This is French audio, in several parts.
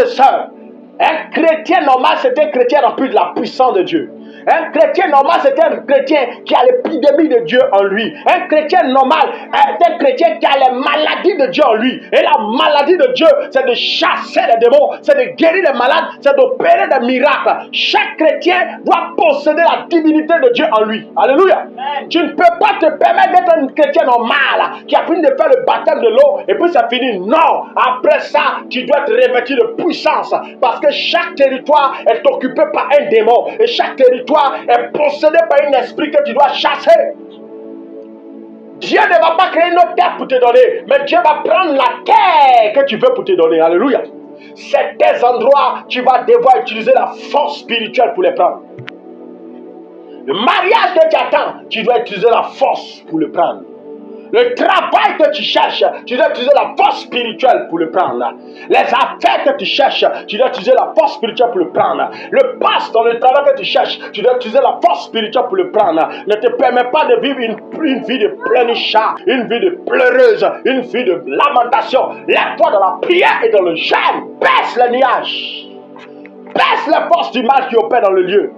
frères et sœurs, un chrétien normal, c'est un chrétien rempli de la puissance de Dieu. Un chrétien normal, c'est un chrétien qui a l'épidémie de Dieu en lui. Un chrétien normal est un chrétien qui a les maladies de Dieu en lui. Et la maladie de Dieu, c'est de chasser les démons, c'est de guérir les malades, c'est d'opérer des miracles. Chaque chrétien doit posséder la divinité de Dieu en lui. Alléluia. Tu ne peux pas te permettre d'être un chrétien normal qui a fini de faire le baptême de l'eau et puis ça finit. Non. Après ça, tu dois être revêtu de puissance parce que chaque territoire est occupé par un démon et chaque territoire est possédé par un esprit que tu dois chasser. Dieu ne va pas créer une autre terre pour te donner, mais Dieu va prendre la terre que tu veux pour te donner. Alléluia. C'est des endroits tu vas devoir utiliser la force spirituelle pour les prendre. Le mariage que tu attends, tu dois utiliser la force pour le prendre. Le travail que tu cherches, tu dois utiliser la force spirituelle pour le prendre. Les affaires que tu cherches, tu dois utiliser la force spirituelle pour le prendre. Le poste dans le travail que tu cherches, tu dois utiliser la force spirituelle pour le prendre. Ne te permets pas de vivre une vie de pleurnichat, une vie de pleureuse, une vie de lamentation. Lève-toi dans la prière et dans le jeûne. Baisse les nuages. Baisse la force du mal qui opère dans le lieu.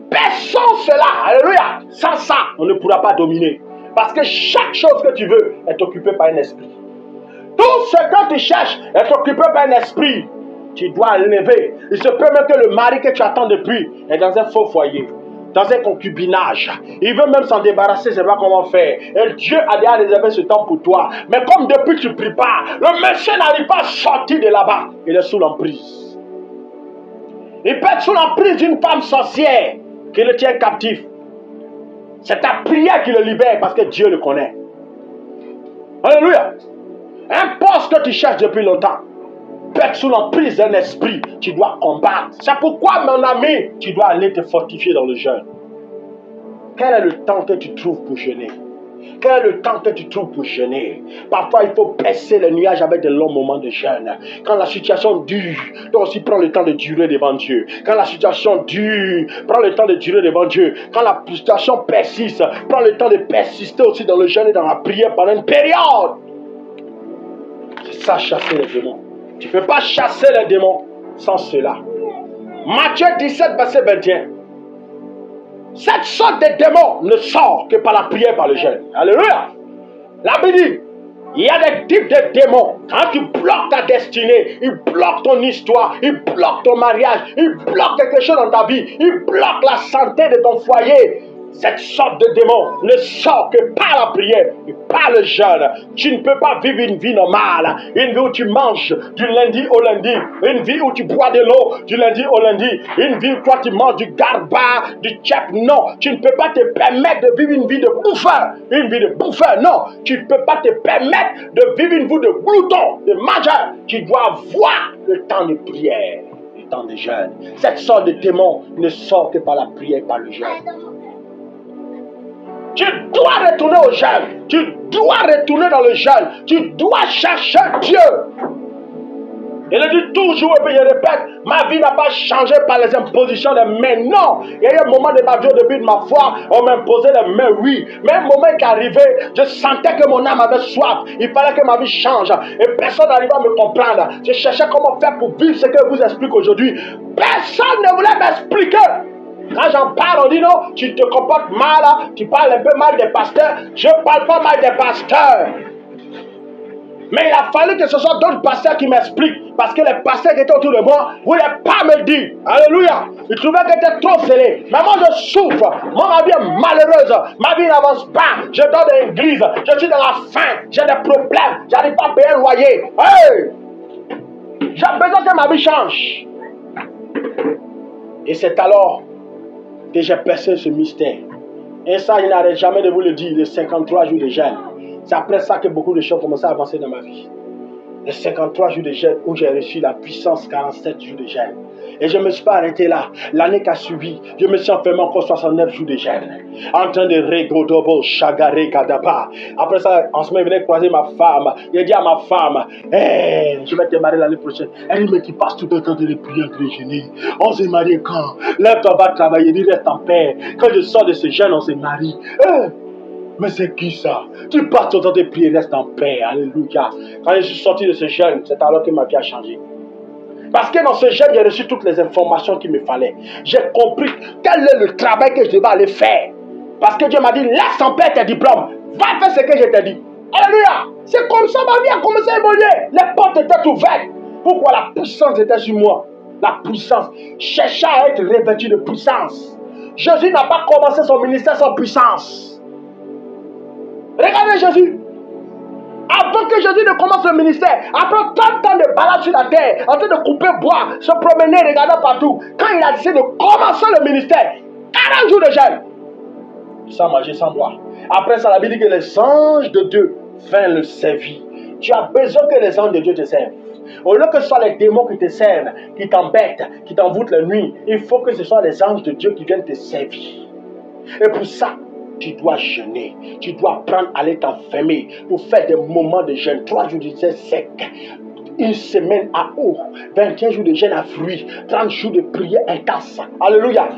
Baissons cela. Alléluia. Sans ça, on ne pourra pas dominer. Parce que chaque chose que tu veux est occupée par un esprit. Tout ce que tu cherches est occupé par un esprit. Tu dois lever. Il se peut même que le mari que tu attends depuis est dans un faux foyer, dans un concubinage. Il veut même s'en débarrasser, je ne sais pas comment faire. Et Dieu a déjà réservé ce temps pour toi. Mais comme depuis tu ne pries pas, le monsieur n'arrive pas à sortir de là-bas. Il est sous l'emprise. Il peut être sous l'emprise d'une femme sorcière qui le tient captif. C'est ta prière qui le libère parce que Dieu le connaît. Alléluia. Un poste que tu cherches depuis longtemps peut être sous l'emprise d'un esprit. Tu dois combattre. C'est pourquoi, mon ami, tu dois aller te fortifier dans le jeûne. Quel est le temps que tu trouves pour jeûner? Quel est le temps que tu trouves pour jeûner? Parfois, il faut baisser les nuages avec de longs moments de jeûne. Quand la situation dure, toi aussi prends le temps de durer devant Dieu. Quand la situation dure, prends le temps de durer devant Dieu. Quand la situation persiste, prends le temps de persister aussi dans le jeûne et dans la prière pendant une période. C'est ça, chasser les démons. Tu ne peux pas chasser les démons sans cela. Matthieu 17, verset 21. Cette sorte de démon ne sort que par la prière, par le jeûne. Alléluia. La Bible dit, il y a des types de démons. Quand tu bloques ta destinée, ils bloquent ton histoire, ils bloquent ton mariage, ils bloquent quelque chose dans ta vie, ils bloquent la santé de ton foyer. Cette sorte de démon ne sort que par la prière et par le jeûne. Tu ne peux pas vivre une vie normale, une vie où tu manges du lundi au lundi, une vie où tu bois de l'eau du lundi au lundi, une vie où toi tu manges du garba, du tchèp. Non, tu ne peux pas te permettre de vivre une vie de bouffeur, une vie de bouffeur. Non, tu ne peux pas te permettre de vivre une vie de glouton, de mangeur. Tu dois avoir le temps de prière, le temps de jeûne. Cette sorte de démon ne sort que par la prière et par le jeûne. Tu dois retourner au jeûne. Tu dois retourner dans le jeûne. Tu dois chercher Dieu. Il le dit toujours, et puis je répète, ma vie n'a pas changé par les impositions des mains. Non, il y a eu un moment de ma vie, au début de ma foi, on m'imposait les mains, oui. Mais un moment qui arrivait, je sentais que mon âme avait soif. Il fallait que ma vie change. Et personne n'arrivait à me comprendre. Je cherchais comment faire pour vivre ce que je vous explique aujourd'hui. Personne ne voulait m'expliquer. Quand j'en parle, on dit non, tu te comportes mal, tu parles un peu mal des pasteurs. Je ne parle pas mal des pasteurs. Mais il a fallu que ce soit d'autres pasteurs qui m'expliquent. Parce que les pasteurs qui étaient autour de moi ne voulaient pas me le dire. Alléluia. Ils trouvaient que j'étais trop scellé. Mais moi je souffre. Moi ma vie est malheureuse. Ma vie n'avance pas. Je dors dans l'église. Je suis dans la faim. J'ai des problèmes. Je n'arrive pas à payer un loyer. Hey! J'ai besoin que ma vie change. Et c'est alors que j'ai percé ce mystère. Et ça, je n'arrête jamais de vous le dire, les 53 jours de jeûne. C'est après ça que beaucoup de choses ont commencé à avancer dans ma vie. Les 53 jours de jeûne où j'ai reçu la puissance 47 jours de jeûne. Et je ne me suis pas arrêté là. L'année qui a suivi, je me suis enfermé encore 69 jours de jeûne. En train de régodobo, chagaré, kadaba. Après ça, en ce moment, il venait croiser ma femme. Il a dit à ma femme, hey, je vais te marier l'année prochaine. Elle dit, mais qui passe tout le temps de les prier entre les génies. On s'est marié quand? Lève-toi, va travailler, il reste en paix. Quand je sors de ce jeûne, on se marie. Hey, mais c'est qui ça? Tu passes ton temps de prier, reste en paix. Alléluia. Quand je suis sorti de ce jeûne, c'est alors que ma vie a changé. Parce que dans ce jeûne, j'ai reçu toutes les informations qu'il me fallait. J'ai compris quel est le travail que je devais aller faire. Parce que Dieu m'a dit, laisse en paix tes diplômes. Va faire ce que je t'ai dit. Alléluia. C'est comme ça ma vie a commencé à évoluer. Les portes étaient ouvertes. Pourquoi? La puissance était sur moi. La puissance. Cherchais à être revêtu de puissance. Jésus n'a pas commencé son ministère sans puissance. Regardez Jésus. Avant que Jésus ne commence le ministère, après 30 ans de balade sur la terre, en train de couper bois, se promener, regarder partout, quand il a décidé de commencer le ministère, 40 jours de jeûne, sans manger, sans boire. Après ça, la Bible dit que les anges de Dieu viennent le servir. Tu as besoin que les anges de Dieu te servent. Au lieu que ce soit les démons qui te servent, qui t'embêtent, qui t'envoûtent la nuit, il faut que ce soit les anges de Dieu qui viennent te servir. Et pour ça, tu dois jeûner. Tu dois apprendre à aller t'enfermer pour faire des moments de jeûne. 3 jours de jeûne sec. Une semaine à eau. 21 jours de jeûne à fruits. 30 jours de prière intense. Alléluia.